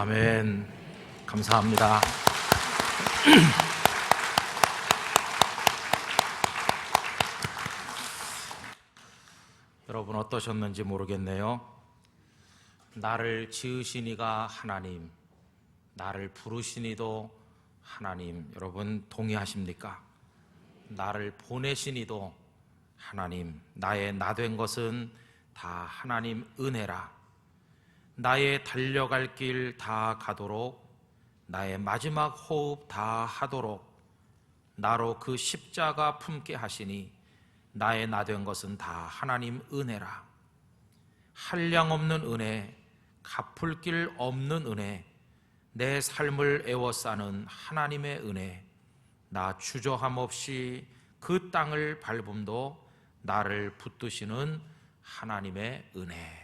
아멘. 감사합니다. 여러분 어떠셨는지 모르겠네요. 나를 지으신 이가 하나님, 나를 부르신 이도 하나님. 여러분 동의하십니까? 나를 보내신 이도 하나님, 나의 나 된 것은 다 하나님 은혜라. 나의 달려갈 길 다 가도록, 나의 마지막 호흡 다 하도록 나로 그 십자가 품게 하시니 나의 나 된 것은 다 하나님 은혜라. 한량 없는 은혜, 갚을 길 없는 은혜, 내 삶을 애워싸는 하나님의 은혜, 나 주저함 없이 그 땅을 밟음도 나를 붙드시는 하나님의 은혜.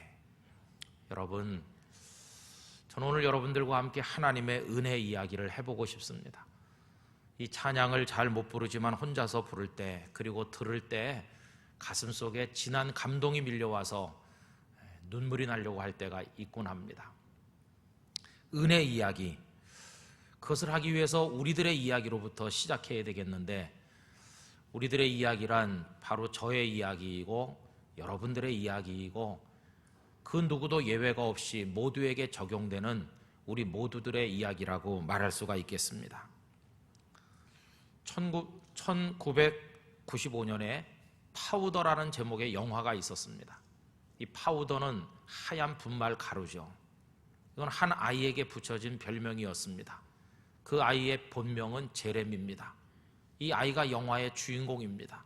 여러분, 저는 오늘 여러분들과 함께 하나님의 은혜 이야기를 해보고 싶습니다. 이 찬양을 잘 못 부르지만 혼자서 부를 때, 그리고 들을 때 가슴속에 진한 감동이 밀려와서 눈물이 나려고 할 때가 있곤 합니다. 은혜 이야기, 그것을 하기 위해서 우리들의 이야기로부터 시작해야 되겠는데, 우리들의 이야기란 바로 저의 이야기이고 여러분들의 이야기이고 그 누구도 예외가 없이 모두에게 적용되는 우리 모두들의 이야기라고 말할 수가 있겠습니다. 1995년에 파우더라는 제목의 영화가 있었습니다. 이 파우더는 하얀 분말 가루죠. 이건 한 아이에게 붙여진 별명이었습니다. 그 아이의 본명은 제레미입니다. 이 아이가 영화의 주인공입니다.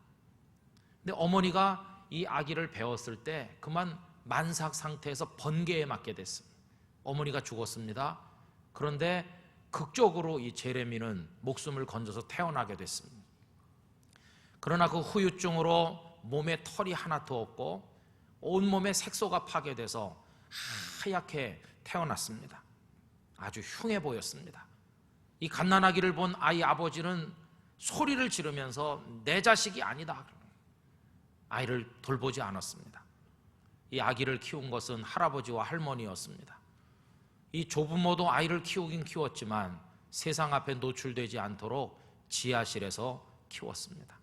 근데 어머니가 이 아기를 배웠을 때 그만 만삭 상태에서 번개에 맞게 됐습니다. 어머니가 죽었습니다. 그런데 극적으로 이 제레미는 목숨을 건져서 태어나게 됐습니다. 그러나 그 후유증으로 몸에 털이 하나도 없고 온몸에 색소가 파괴돼서 하얗게 태어났습니다. 아주 흉해 보였습니다. 이 갓난아기를 본 아이 아버지는 소리를 지르면서 내 자식이 아니다, 아이를 돌보지 않았습니다. 이 아기를 키운 것은 할아버지와 할머니였습니다. 이 조부모도 아이를 키우긴 키웠지만 세상 앞에 노출되지 않도록 지하실에서 키웠습니다.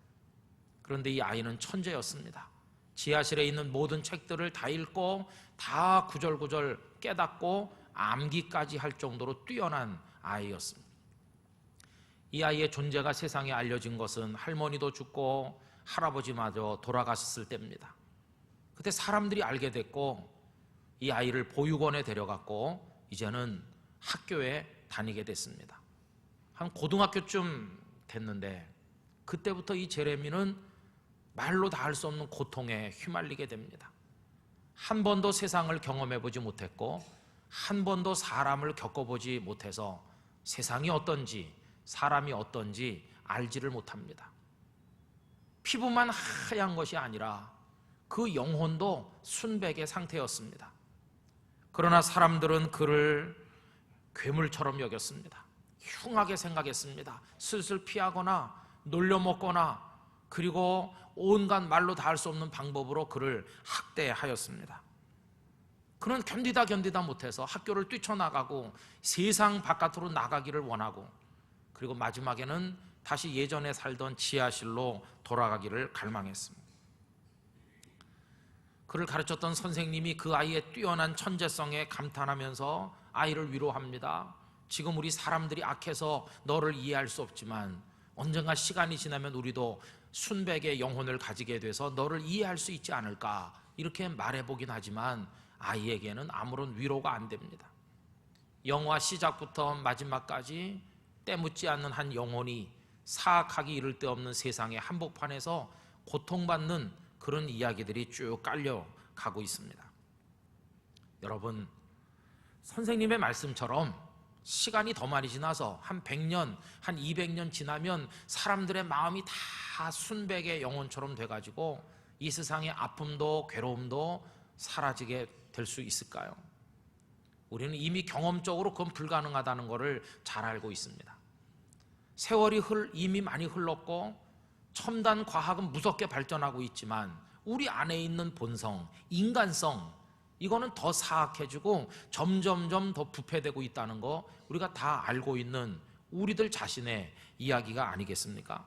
그런데 이 아이는 천재였습니다. 지하실에 있는 모든 책들을 다 읽고 다 구절구절 깨닫고 암기까지 할 정도로 뛰어난 아이였습니다. 이 아이의 존재가 세상에 알려진 것은 할머니도 죽고 할아버지마저 돌아가셨을 때입니다. 그때 사람들이 알게 됐고 이 아이를 보육원에 데려갔고 이제는 학교에 다니게 됐습니다. 한 고등학교쯤 됐는데 그때부터 이 제레미는 말로 다 할 수 없는 고통에 휘말리게 됩니다. 한 번도 세상을 경험해보지 못했고 한 번도 사람을 겪어보지 못해서 세상이 어떤지 사람이 어떤지 알지를 못합니다. 피부만 하얀 것이 아니라 그 영혼도 순백의 상태였습니다. 그러나 사람들은 그를 괴물처럼 여겼습니다. 흉하게 생각했습니다. 슬슬 피하거나 놀려먹거나 그리고 온갖 말로 다 할 수 없는 방법으로 그를 학대하였습니다. 그는 견디다 못해서 학교를 뛰쳐나가고 세상 바깥으로 나가기를 원하고 그리고 마지막에는 다시 예전에 살던 지하실로 돌아가기를 갈망했습니다. 그를 가르쳤던 선생님이 그 아이의 뛰어난 천재성에 감탄하면서 아이를 위로합니다. 지금 우리 사람들이 악해서 너를 이해할 수 없지만 언젠가 시간이 지나면 우리도 순백의 영혼을 가지게 돼서 너를 이해할 수 있지 않을까, 이렇게 말해보긴 하지만 아이에게는 아무런 위로가 안 됩니다. 영화 시작부터 마지막까지 때묻지 않는 한 영혼이 사악하기 이를 데 없는 세상의 한복판에서 고통받는 그런 이야기들이 쭉 깔려가고 있습니다. 여러분, 선생님의 말씀처럼 시간이 더 많이 지나서 한 100년, 한 200년 지나면 사람들의 마음이 다 순백의 영혼처럼 돼가지고 이 세상의 아픔도 괴로움도 사라지게 될 수 있을까요? 우리는 이미 경험적으로 그건 불가능하다는 것을 잘 알고 있습니다. 세월이 이미 많이 흘렀고 첨단 과학은 무섭게 발전하고 있지만 우리 안에 있는 본성, 인간성, 이거는 더 사악해지고 점점점 더 부패되고 있다는 거 우리가 다 알고 있는 우리들 자신의 이야기가 아니겠습니까?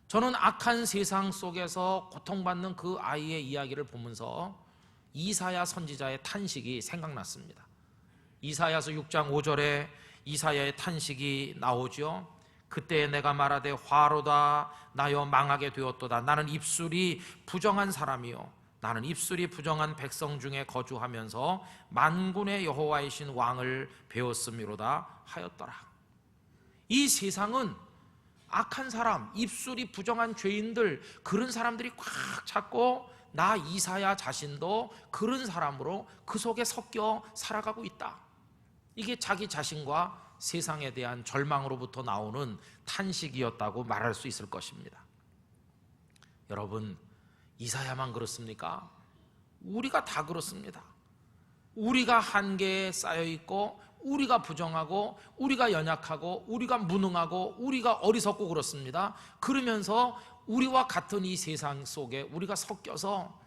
저는 악한 세상 속에서 고통받는 그 아이의 이야기를 보면서 이사야 선지자의 탄식이 생각났습니다. 이사야서 6장 5절에 이사야의 탄식이 나오죠. 그때 내가 말하되 화로다 나여 망하게 되었도다. 나는 입술이 부정한 사람이요 나는 입술이 부정한 백성 중에 거주하면서 만군의 여호와이신 왕을 배웠음이로다 하였더라. 이 세상은 악한 사람, 입술이 부정한 죄인들, 그런 사람들이 꽉 찼고 나 이사야 자신도 그런 사람으로 그 속에 섞여 살아가고 있다. 이게 자기 자신과 세상에 대한 절망으로부터 나오는 탄식이었다고 말할 수 있을 것입니다. 여러분, 이사야만 그렇습니까? 우리가 다 그렇습니다. 우리가 한계에 쌓여 있고 우리가 부정하고 우리가 연약하고 우리가 무능하고 우리가 어리석고 그렇습니다. 그러면서 우리와 같은 이 세상 속에 우리가 섞여서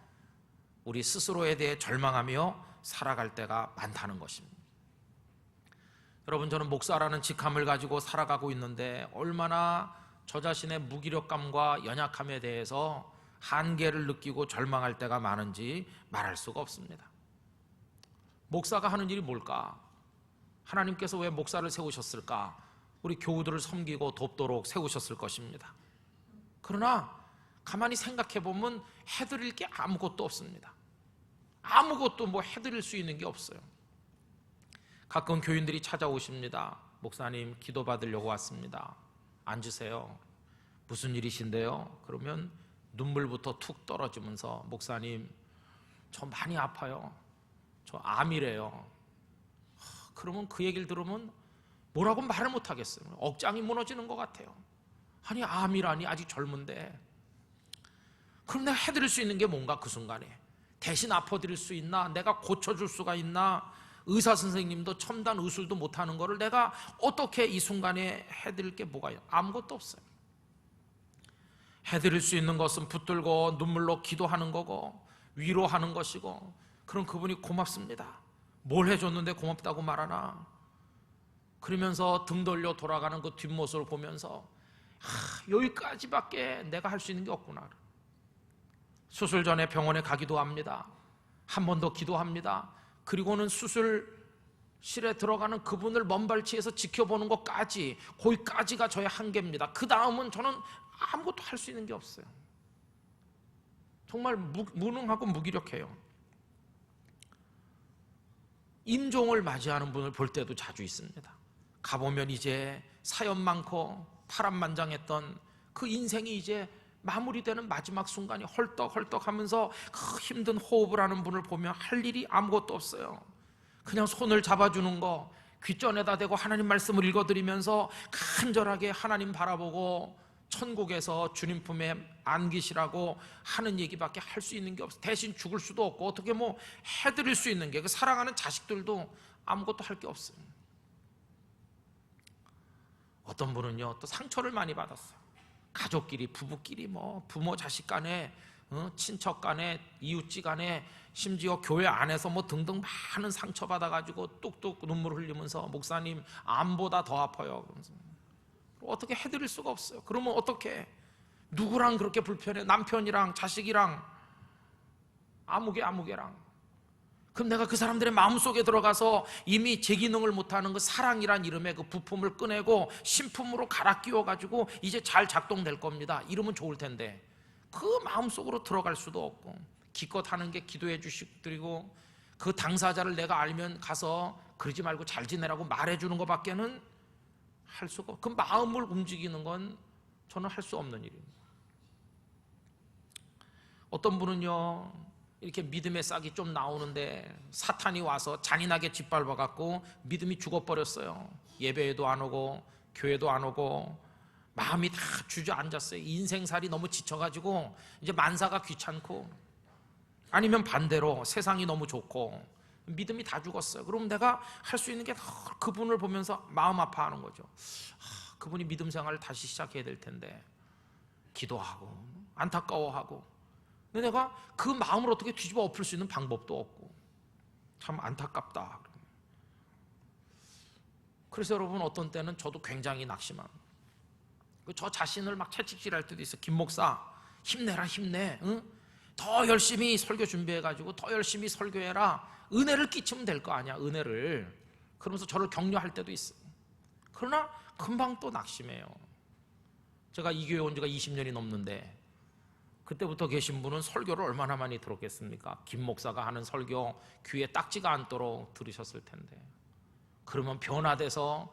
우리 스스로에 대해 절망하며 살아갈 때가 많다는 것입니다. 여러분, 저는 목사라는 직함을 가지고 살아가고 있는데 얼마나 저 자신의 무기력감과 연약함에 대해서 한계를 느끼고 절망할 때가 많은지 말할 수가 없습니다. 목사가 하는 일이 뭘까? 하나님께서 왜 목사를 세우셨을까? 우리 교우들을 섬기고 돕도록 세우셨을 것입니다. 그러나 가만히 생각해 보면 해드릴 게 아무것도 없습니다. 아무것도 해드릴 수 있는 게 없어요. 가끔 교인들이 찾아오십니다. 목사님, 기도 받으려고 왔습니다. 앉으세요. 무슨 일이신데요? 그러면 눈물부터 툭 떨어지면서 목사님, 저 많이 아파요. 저 암이래요. 그러면 그 얘기를 들으면 뭐라고 말을 못하겠어요. 억장이 무너지는 것 같아요. 아니, 암이라니, 아직 젊은데. 그럼 내가 해드릴 수 있는 게 뭔가? 그 순간에 대신 아파드릴 수 있나? 내가 고쳐줄 수가 있나? 의사 선생님도 첨단 의술도 못하는 거를 내가 어떻게 이 순간에 해드릴 게 뭐가 있어요? 아무것도 없어요. 해드릴 수 있는 것은 붙들고 눈물로 기도하는 거고 위로하는 것이고, 그럼 그분이 고맙습니다. 뭘 해줬는데 고맙다고 말하나? 그러면서 등 돌려 돌아가는 그 뒷모습을 보면서 여기까지밖에 내가 할 수 있는 게 없구나. 수술 전에 병원에 가기도 합니다. 한 번 더 기도합니다. 그리고는 수술실에 들어가는 그분을 먼발치에서 지켜보는 것까지, 거기까지가 저의 한계입니다. 그 다음은 저는 아무것도 할 수 있는 게 없어요. 정말 무능하고 무기력해요. 임종을 맞이하는 분을 볼 때도 자주 있습니다. 가보면 이제 사연 많고 파란만장했던 그 인생이 이제 마무리되는 마지막 순간이 헐떡헐떡 하면서 그 힘든 호흡을 하는 분을 보면 할 일이 아무것도 없어요. 그냥 손을 잡아주는 거, 귓전에다 대고 하나님 말씀을 읽어드리면서 간절하게 하나님 바라보고 천국에서 주님 품에 안기시라고 하는 얘기밖에 할 수 있는 게 없어요. 대신 죽을 수도 없고 어떻게 해드릴 수 있는 게, 그 사랑하는 자식들도 아무것도 할 게 없어요. 어떤 분은요, 또 상처를 많이 받았어요. 가족끼리, 부부끼리, 부모 자식 간에, 친척 간에, 이웃지 간에, 심지어 교회 안에서 등등 많은 상처 받아가지고 뚝뚝 눈물 흘리면서 목사님, 암보다 더 아파요. 그러면서 어떻게 해드릴 수가 없어요. 그러면 어떻게? 누구랑 그렇게 불편해? 남편이랑, 자식이랑, 아무개랑. 그럼 내가 그 사람들의 마음속에 들어가서 이미 제 기능을 못하는 그 사랑이란 이름의 그 부품을 꺼내고 신품으로 갈아 끼워가지고 이제 잘 작동될 겁니다, 이러면 좋을 텐데, 그 마음속으로 들어갈 수도 없고, 기껏 하는 게 기도해 주시고 그 당사자를 내가 알면 가서 그러지 말고 잘 지내라고 말해주는 것밖에는 할 수가 없고, 그 마음을 움직이는 건 저는 할 수 없는 일입니다. 어떤 분은요, 이렇게 믿음의 싹이 좀 나오는데 사탄이 와서 잔인하게 짓밟아갖고 믿음이 죽어버렸어요. 예배에도 안 오고 교회도 안 오고 마음이 다 주저앉았어요. 인생살이 너무 지쳐가지고 이제 만사가 귀찮고, 아니면 반대로 세상이 너무 좋고 믿음이 다 죽었어요. 그럼 내가 할 수 있는 게 그분을 보면서 마음 아파하는 거죠. 그분이 믿음 생활을 다시 시작해야 될 텐데, 기도하고 안타까워하고. 근데 내가 그 마음을 어떻게 뒤집어 엎을 수 있는 방법도 없고, 참 안타깝다. 그래서 여러분, 어떤 때는 저도 굉장히 낙심합니다. 저 자신을 막 채찍질할 때도 있어요. 김 목사, 힘내라, 힘내. 응? 더 열심히 설교 준비해가지고 더 열심히 설교해라. 은혜를 끼치면 될 거 아니야, 은혜를. 그러면서 저를 격려할 때도 있어요. 그러나 금방 또 낙심해요. 제가 이 교회 온 지가 20년이 넘는데 그때부터 계신 분은 설교를 얼마나 많이 들었겠습니까? 김 목사가 하는 설교 귀에 딱지가 않도록 들으셨을 텐데, 그러면 변화돼서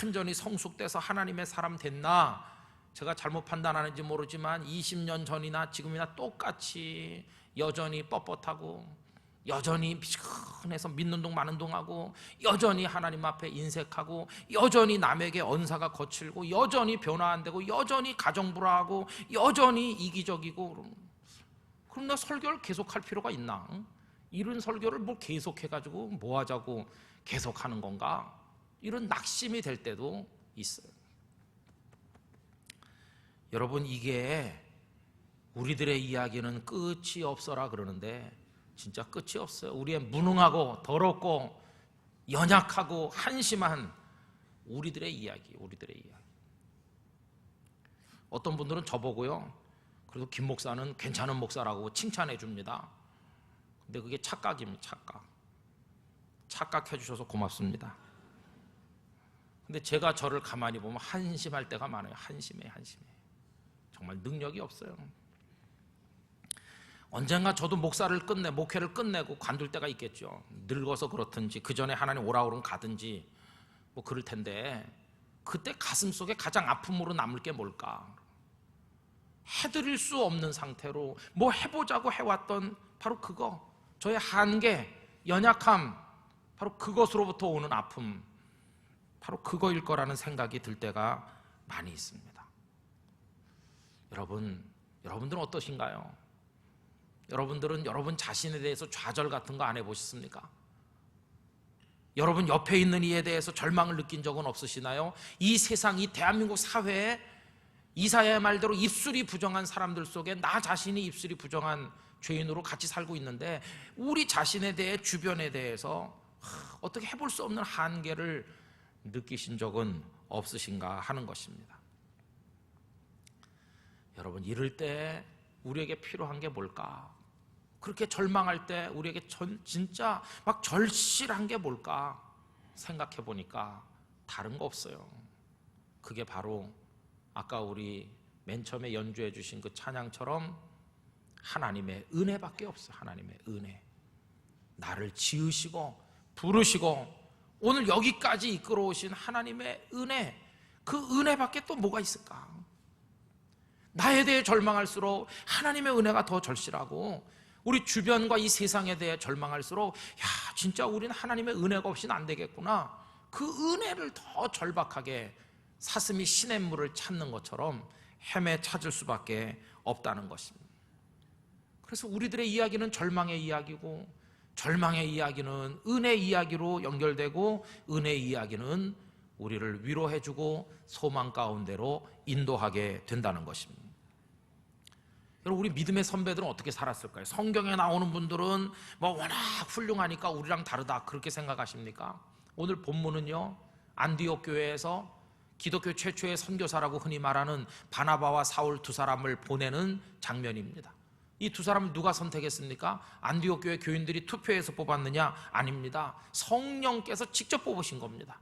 완전히 성숙돼서 하나님의 사람 됐나? 제가 잘못 판단하는지 모르지만 20년 전이나 지금이나 똑같이 여전히 뻣뻣하고, 여전히 미지근해서 믿는 동 마는 동하고, 여전히 하나님 앞에 인색하고, 여전히 남에게 언사가 거칠고, 여전히 변화 안 되고, 여전히 가정불화하고, 여전히 이기적이고. 그럼 나 설교를 계속할 필요가 있나? 이런 설교를 뭐 계속해가지고 뭐 하자고 계속하는 건가? 이런 낙심이 될 때도 있어요. 여러분, 이게 우리들의 이야기는 끝이 없어라 그러는데 진짜 끝이 없어요. 우리의 무능하고 더럽고 연약하고 한심한 우리들의 이야기. 어떤 분들은 저보고요, 그래도 김 목사는 괜찮은 목사라고 칭찬해 줍니다. 근데 그게 착각입니다. 착각해 주셔서 고맙습니다. 근데 제가 저를 가만히 보면 한심할 때가 많아요. 한심해. 정말 능력이 없어요. 언젠가 저도 목회를 끝내고 관둘 때가 있겠죠. 늙어서 그렇든지 그 전에 하나님 오라 그러면 가든지 뭐 그럴 텐데, 그때 가슴속에 가장 아픔으로 남을 게 뭘까? 해드릴 수 없는 상태로 뭐 해보자고 해왔던 바로 그거, 저의 한계, 연약함, 바로 그것으로부터 오는 아픔, 바로 그거일 거라는 생각이 들 때가 많이 있습니다. 여러분들은 어떠신가요? 여러분들은 여러분 자신에 대해서 좌절 같은 거 안 해보셨습니까? 여러분 옆에 있는 이에 대해서 절망을 느낀 적은 없으시나요? 이 세상, 이 대한민국 사회에 이사야의 말대로 입술이 부정한 사람들 속에 나 자신이 입술이 부정한 죄인으로 같이 살고 있는데, 우리 자신에 대해, 주변에 대해서 어떻게 해볼 수 없는 한계를 느끼신 적은 없으신가 하는 것입니다. 여러분, 이럴 때 우리에게 필요한 게 뭘까? 그렇게 절망할 때 우리에게 진짜 막 절실한 게 뭘까? 생각해 보니까 다른 거 없어요. 그게 바로 아까 우리 맨 처음에 연주해 주신 그 찬양처럼 하나님의 은혜밖에 없어요. 하나님의 은혜. 나를 지으시고 부르시고 오늘 여기까지 이끌어 오신 하나님의 은혜, 그 은혜밖에 또 뭐가 있을까? 나에 대해 절망할수록 하나님의 은혜가 더 절실하고, 우리 주변과 이 세상에 대해 절망할수록 진짜 우리는 하나님의 은혜가 없이는 안 되겠구나, 그 은혜를 더 절박하게 사슴이 시냇물을 찾는 것처럼 헤매 찾을 수밖에 없다는 것입니다. 그래서 우리들의 이야기는 절망의 이야기고, 절망의 이야기는 은혜 이야기로 연결되고, 은혜 이야기는 우리를 위로해주고 소망 가운데로 인도하게 된다는 것입니다. 여러분, 우리 믿음의 선배들은 어떻게 살았을까요? 성경에 나오는 분들은 뭐 워낙 훌륭하니까 우리랑 다르다 그렇게 생각하십니까? 오늘 본문은요, 안디옥 교회에서 기독교 최초의 선교사라고 흔히 말하는 바나바와 사울 두 사람을 보내는 장면입니다. 이 두 사람을 누가 선택했습니까? 안디옥 교회 교인들이 투표해서 뽑았느냐? 아닙니다. 성령께서 직접 뽑으신 겁니다.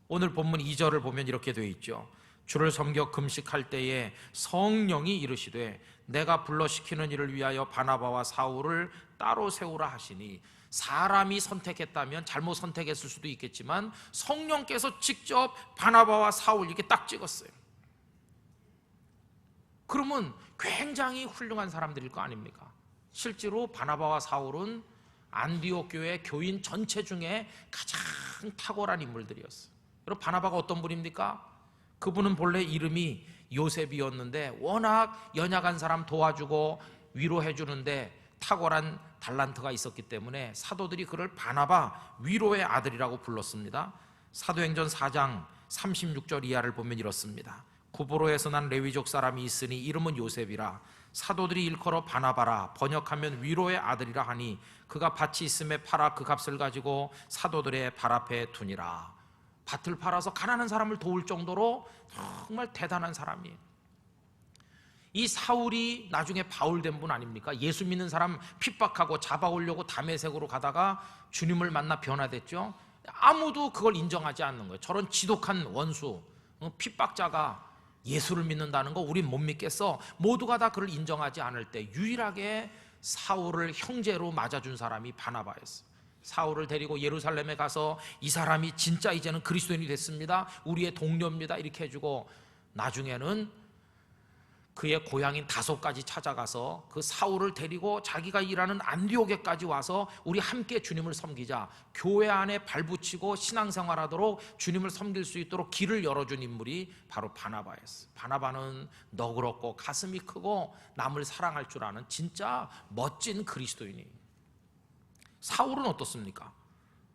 오늘 본문 2절을 보면 이렇게 되어 있죠. 주를 섬겨 금식할 때에 성령이 이르시되 내가 불러시키는 일을 위하여 바나바와 사울을 따로 세우라 하시니, 사람이 선택했다면 잘못 선택했을 수도 있겠지만 성령께서 직접 바나바와 사울 이렇게 딱 찍었어요. 그러면 굉장히 훌륭한 사람들일 거 아닙니까? 실제로 바나바와 사울은 안디옥 교회 교인 전체 중에 가장 탁월한 인물들이었어요. 여러분, 바나바가 어떤 분입니까? 그분은 본래 이름이 요셉이었는데 워낙 연약한 사람 도와주고 위로해 주는데 탁월한 달란트가 있었기 때문에 사도들이 그를 바나바, 위로의 아들이라고 불렀습니다. 사도행전 4장 36절 이하를 보면 이렇습니다. 구브로에서 난 레위족 사람이 있으니 이름은 요셉이라. 사도들이 일컬어 바나바라, 번역하면 위로의 아들이라 하니 그가 밭이 있음에 팔아 그 값을 가지고 사도들의 발 앞에 두니라. 밭을 팔아서 가난한 사람을 도울 정도로 정말 대단한 사람이에요. 이 사울이 나중에 바울 된 분 아닙니까? 예수 믿는 사람 핍박하고 잡아오려고 다메섹으로 가다가 주님을 만나 변화됐죠. 아무도 그걸 인정하지 않는 거예요. 저런 지독한 원수, 핍박자가 예수를 믿는다는 거 우린 못 믿겠어. 모두가 다 그를 인정하지 않을 때 유일하게 사울을 형제로 맞아준 사람이 바나바였어요. 사울을 데리고 예루살렘에 가서 이 사람이 진짜 이제는 그리스도인이 됐습니다, 우리의 동료입니다, 이렇게 해주고, 나중에는 그의 고향인 다소까지 찾아가서 그 사울을 데리고 자기가 일하는 안디오게까지 와서 우리 함께 주님을 섬기자, 교회 안에 발붙이고 신앙생활하도록 주님을 섬길 수 있도록 길을 열어준 인물이 바로 바나바였어요. 바나바는 너그럽고 가슴이 크고 남을 사랑할 줄 아는 진짜 멋진 그리스도인이에요. 사울은 어떻습니까?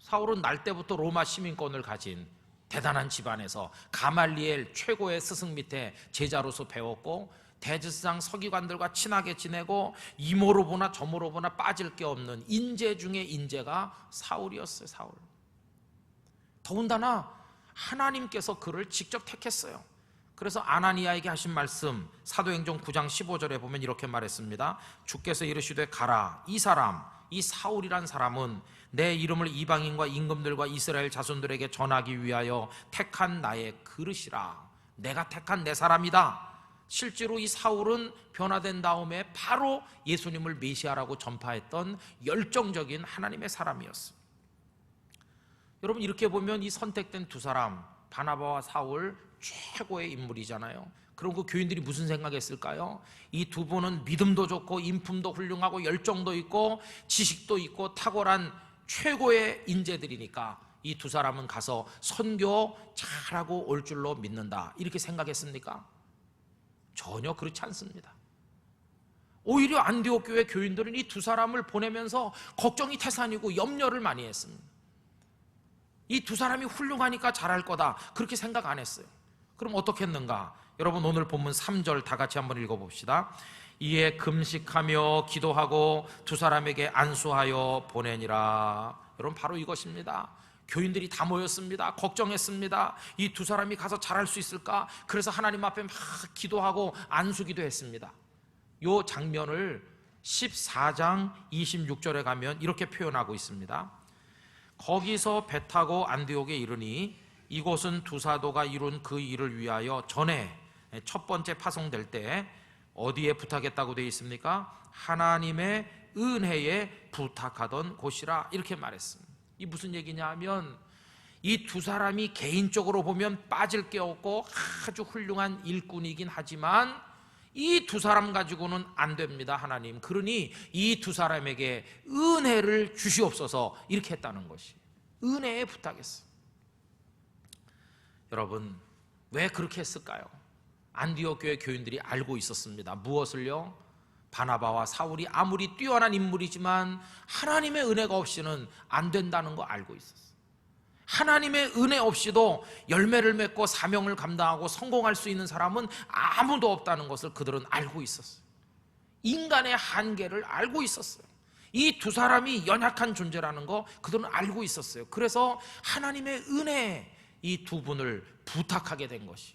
사울은 날 때부터 로마 시민권을 가진 대단한 집안에서 가말리엘 최고의 스승 밑에 제자로서 배웠고, 대제사장 서기관들과 친하게 지내고, 이모로 보나 저모로 보나 빠질 게 없는 인재 중에 인재가 사울이었어요. 사울. 더군다나 하나님께서 그를 직접 택했어요. 그래서 아나니아에게 하신 말씀, 사도행전 9장 15절에 보면 이렇게 말했습니다. 주께서 이르시되 가라. 이 사람, 이 사울이란 사람은 내 이름을 이방인과 임금들과 이스라엘 자손들에게 전하기 위하여 택한 나의 그릇이라. 내가 택한 내 사람이다. 실제로 이 사울은 변화된 다음에 바로 예수님을 메시아라고 전파했던 열정적인 하나님의 사람이었어요. 여러분, 이렇게 보면 이 선택된 두 사람, 바나바와 사울, 최고의 인물이잖아요. 그럼 그 교인들이 무슨 생각했을까요? 이 두 분은 믿음도 좋고 인품도 훌륭하고 열정도 있고 지식도 있고 탁월한 최고의 인재들이니까 이 두 사람은 가서 선교 잘하고 올 줄로 믿는다, 이렇게 생각했습니까? 전혀 그렇지 않습니다. 오히려 안디옥 교회 교인들은 이 두 사람을 보내면서 걱정이 태산이고 염려를 많이 했습니다. 이 두 사람이 훌륭하니까 잘할 거다, 그렇게 생각 안 했어요. 그럼 어떻게 했는가? 여러분, 오늘 본문 3절 다 같이 한번 읽어봅시다. 이에 금식하며 기도하고 두 사람에게 안수하여 보내니라. 여러분, 바로 이것입니다. 교인들이 다 모였습니다. 걱정했습니다. 이 두 사람이 가서 잘할 수 있을까? 그래서 하나님 앞에 막 기도하고 안수기도 했습니다. 이 장면을 14장 26절에 가면 이렇게 표현하고 있습니다. 거기서 배 타고 안디옥에 이르니 이곳은 두 사도가 이룬 그 일을 위하여 전에 첫 번째 파송될 때 어디에 부탁했다고 되어 있습니까? 하나님의 은혜에 부탁하던 곳이라, 이렇게 말했습니다. 이 무슨 얘기냐 하면, 이 두 사람이 개인적으로 보면 빠질 게 없고 아주 훌륭한 일꾼이긴 하지만 이 두 사람 가지고는 안 됩니다, 하나님. 그러니 이 두 사람에게 은혜를 주시옵소서, 이렇게 했다는 것이 은혜에 부탁했어요. 여러분, 왜 그렇게 했을까요? 안디옥 교회 교인들이 알고 있었습니다. 무엇을요? 바나바와 사울이 아무리 뛰어난 인물이지만 하나님의 은혜가 없이는 안 된다는 거 알고 있었어요. 하나님의 은혜 없이도 열매를 맺고 사명을 감당하고 성공할 수 있는 사람은 아무도 없다는 것을 그들은 알고 있었어요. 인간의 한계를 알고 있었어요. 이 두 사람이 연약한 존재라는 거 그들은 알고 있었어요. 그래서 하나님의 은혜에 이 두 분을 부탁하게 된 것이.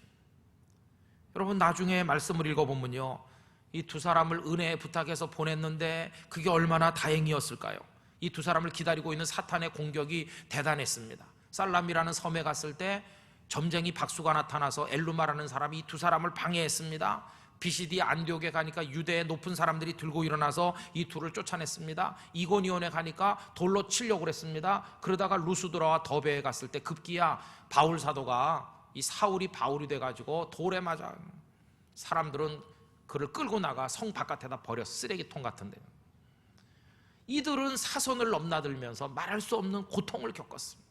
여러분, 나중에 말씀을 읽어보면요, 이 두 사람을 은혜에 부탁해서 보냈는데 그게 얼마나 다행이었을까요? 이 두 사람을 기다리고 있는 사탄의 공격이 대단했습니다. 살람이라는 섬에 갔을 때 점쟁이 박수가 나타나서 엘루마라는 사람이 이 두 사람을 방해했습니다. BCD 안디옥에 가니까 유대의 높은 사람들이 들고 일어나서 이 둘을 쫓아냈습니다. 이고니온에 가니까 돌로 치려고 그랬습니다. 그러다가 루스드라와 더베에 갔을 때 급기야 바울 사도가, 이 사울이 바울이 돼가지고 돌에 맞아 사람들은 그를 끌고 나가 성 바깥에다 버려, 쓰레기통 같은 데. 이들은 사선을 넘나들면서 말할 수 없는 고통을 겪었습니다.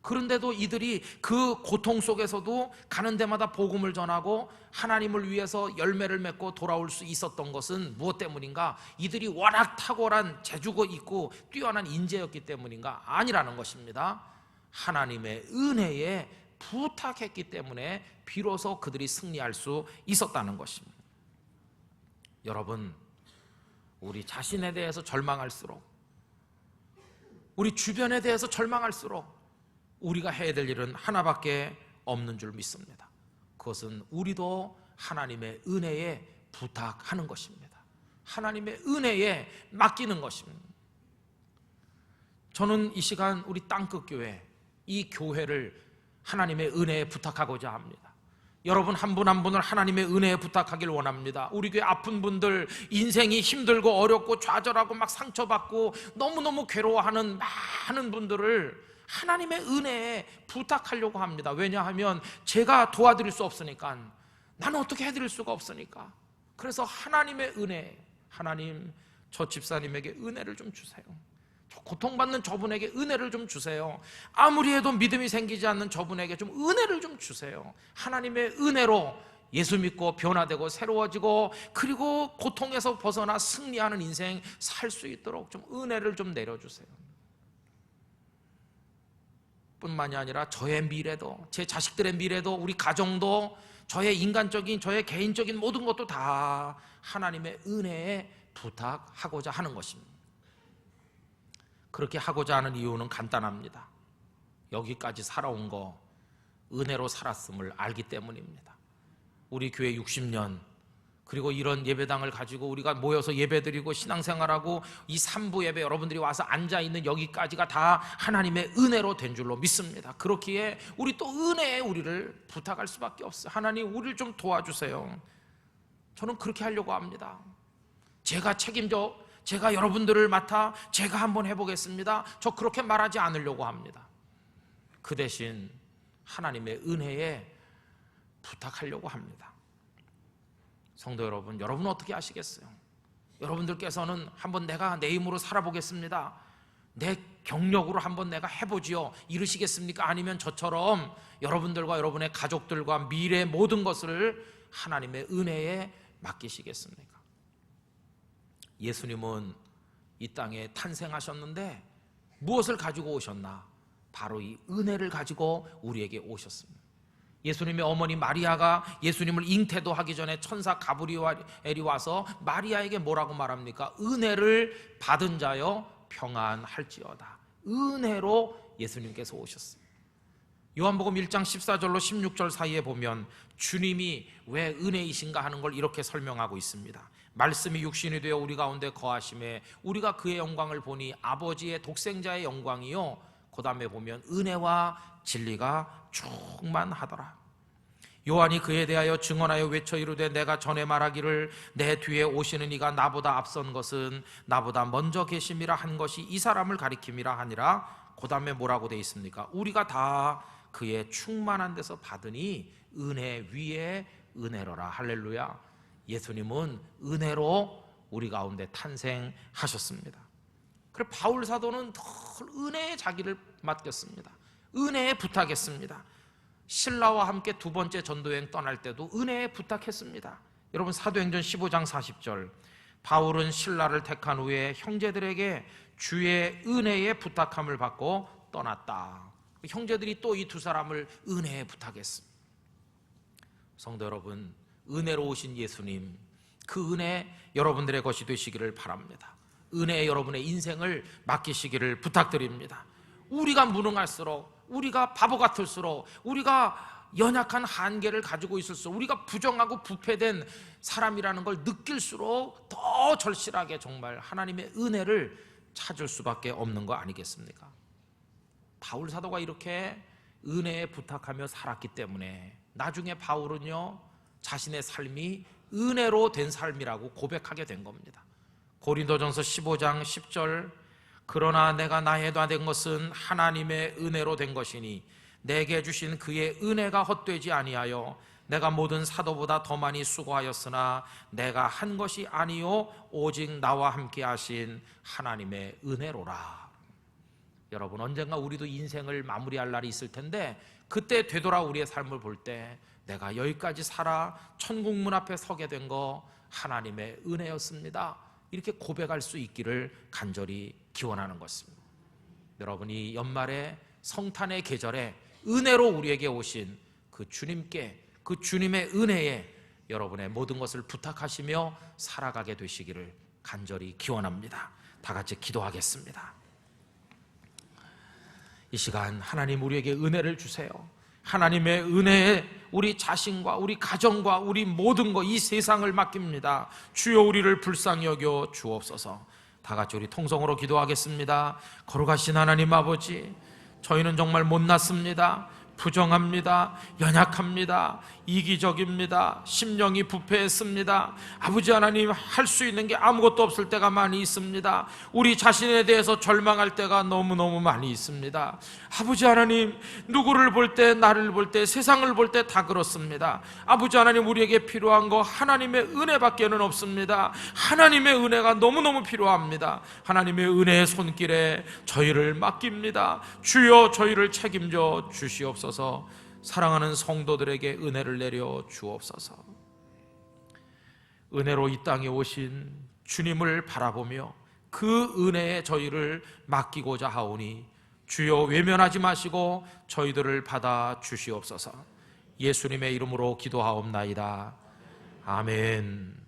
그런데도 이들이 그 고통 속에서도 가는 데마다 복음을 전하고 하나님을 위해서 열매를 맺고 돌아올 수 있었던 것은 무엇 때문인가? 이들이 워낙 탁월한 재주가 있고 뛰어난 인재였기 때문인가? 아니라는 것입니다. 하나님의 은혜에 부탁했기 때문에 비로소 그들이 승리할 수 있었다는 것입니다. 여러분, 우리 자신에 대해서 절망할수록, 우리 주변에 대해서 절망할수록 우리가 해야 될 일은 하나밖에 없는 줄 믿습니다. 그것은 우리도 하나님의 은혜에 부탁하는 것입니다. 하나님의 은혜에 맡기는 것입니다. 저는 이 시간 우리 땅끝교회, 이 교회를 하나님의 은혜에 부탁하고자 합니다. 여러분 한 분 한 분을 하나님의 은혜에 부탁하길 원합니다. 우리 교회 아픈 분들, 인생이 힘들고 어렵고 좌절하고 막 상처받고 너무너무 괴로워하는 많은 분들을 하나님의 은혜에 부탁하려고 합니다. 왜냐하면 제가 도와드릴 수 없으니까, 나는 어떻게 해드릴 수가 없으니까. 그래서 하나님의 은혜, 하나님 저 집사님에게 은혜를 좀 주세요. 고통받는 저분에게 은혜를 좀 주세요. 아무리 해도 믿음이 생기지 않는 저분에게 좀 은혜를 좀 주세요. 하나님의 은혜로 예수 믿고 변화되고 새로워지고, 그리고 고통에서 벗어나 승리하는 인생 살 수 있도록 좀 은혜를 좀 내려주세요. 뿐만이 아니라 저의 미래도, 제 자식들의 미래도, 우리 가정도, 저의 인간적인, 저의 개인적인 모든 것도 다 하나님의 은혜에 부탁하고자 하는 것입니다. 그렇게 하고자 하는 이유는 간단합니다. 여기까지 살아온 거 은혜로 살았음을 알기 때문입니다. 우리 교회 60년, 그리고 이런 예배당을 가지고 우리가 모여서 예배드리고 신앙생활하고 이 3부 예배 여러분들이 와서 앉아있는 여기까지가 다 하나님의 은혜로 된 줄로 믿습니다. 그렇기에 우리 또 은혜에 우리를 부탁할 수밖에 없어요. 하나님, 우리를 좀 도와주세요. 저는 그렇게 하려고 합니다. 제가 책임져, 제가 여러분들을 맡아 제가 한번 해보겠습니다. 저 그렇게 말하지 않으려고 합니다. 그 대신 하나님의 은혜에 부탁하려고 합니다. 성도 여러분, 여러분은 어떻게 하시겠어요? 여러분들께서는 한번 내가 내 힘으로 살아보겠습니다, 내 경력으로 한번 내가 해보지요, 이러시겠습니까? 아니면 저처럼 여러분들과 여러분의 가족들과 미래의 모든 것을 하나님의 은혜에 맡기시겠습니까? 예수님은 이 땅에 탄생하셨는데 무엇을 가지고 오셨나? 바로 이 은혜를 가지고 우리에게 오셨습니다. 예수님의 어머니 마리아가 예수님을 잉태도 하기 전에 천사 가브리엘이 와서 마리아에게 뭐라고 말합니까? 은혜를 받은 자여 평안할지어다. 은혜로 예수님께서 오셨습니다. 요한복음 1장 14절로 16절 사이에 보면 주님이 왜 은혜이신가 하는 걸 이렇게 설명하고 있습니다. 말씀이 육신이 되어 우리 가운데 거하심에 우리가 그의 영광을 보니 아버지의 독생자의 영광이요, 그 다음에 보면 은혜와 진리가 충만하더라. 요한이 그에 대하여 증언하여 외쳐 이르되 내가 전에 말하기를 내 뒤에 오시는 이가 나보다 앞선 것은 나보다 먼저 계심이라 한 것이 이 사람을 가리킴이라 하니라. 그 다음에 뭐라고 되어 있습니까? 우리가 다 그의 충만한 데서 받으니 은혜 위에 은혜로라. 할렐루야. 예수님은 은혜로 우리 가운데 탄생하셨습니다. 그래서 바울 사도는 늘 은혜에 자기를 맡겼습니다. 은혜에 부탁했습니다. 신라와 함께 두 번째 전도여행 떠날 때도 은혜에 부탁했습니다. 여러분 사도행전 15장 40절, 바울은 신라를 택한 후에 형제들에게 주의 은혜에 부탁함을 받고 떠났다. 형제들이 또 이 두 사람을 은혜에 부탁했습니다. 성도 여러분, 은혜로 오신 예수님, 그 은혜 여러분들의 것이 되시기를 바랍니다. 은혜에 여러분의 인생을 맡기시기를 부탁드립니다. 우리가 무능할수록, 우리가 바보 같을수록, 우리가 연약한 한계를 가지고 있을수록, 우리가 부정하고 부패된 사람이라는 걸 느낄수록 더 절실하게 정말 하나님의 은혜를 찾을 수밖에 없는 거 아니겠습니까? 바울 사도가 이렇게 은혜에 부탁하며 살았기 때문에 나중에 바울은요, 자신의 삶이 은혜로 된 삶이라고 고백하게 된 겁니다. 고린도전서 15장 10절, 그러나 내가 나에 된 것은 하나님의 은혜로 된 것이니 내게 주신 그의 은혜가 헛되지 아니하여 내가 모든 사도보다 더 많이 수고하였으나 내가 한 것이 아니요 오직 나와 함께 하신 하나님의 은혜로라. 여러분, 언젠가 우리도 인생을 마무리할 날이 있을 텐데 그때 되돌아 우리의 삶을 볼 때 내가 여기까지 살아 천국 문 앞에 서게 된 거 하나님의 은혜였습니다, 이렇게 고백할 수 있기를 간절히 기원하는 것입니다. 여러분이 연말에 성탄의 계절에 은혜로 우리에게 오신 그 주님께, 그 주님의 은혜에 여러분의 모든 것을 부탁하시며 살아가게 되시기를 간절히 기원합니다. 다 같이 기도하겠습니다. 이 시간 하나님 우리에게 은혜를 주세요. 하나님의 은혜에 우리 자신과 우리 가정과 우리 모든 것, 이 세상을 맡깁니다. 주여 우리를 불쌍히 여겨 주옵소서. 다 같이 우리 통성으로 기도하겠습니다. 거룩하신 하나님 아버지, 저희는 정말 못났습니다. 부정합니다. 연약합니다. 이기적입니다. 심령이 부패했습니다. 아버지 하나님, 할 수 있는 게 아무것도 없을 때가 많이 있습니다. 우리 자신에 대해서 절망할 때가 너무너무 많이 있습니다. 아버지 하나님, 누구를 볼 때, 나를 볼 때, 세상을 볼 때 다 그렇습니다. 아버지 하나님, 우리에게 필요한 거 하나님의 은혜밖에는 없습니다. 하나님의 은혜가 너무너무 필요합니다. 하나님의 은혜의 손길에 저희를 맡깁니다. 주여 저희를 책임져 주시옵소서. 사랑하는 성도들에게 은혜를 내려 주옵소서. 은혜로 이 땅에 오신 주님을 바라보며 그 은혜에 저희를 맡기고자 하오니 주여 외면하지 마시고 저희들을 받아 주시옵소서. 예수님의 이름으로 기도하옵나이다. 아멘.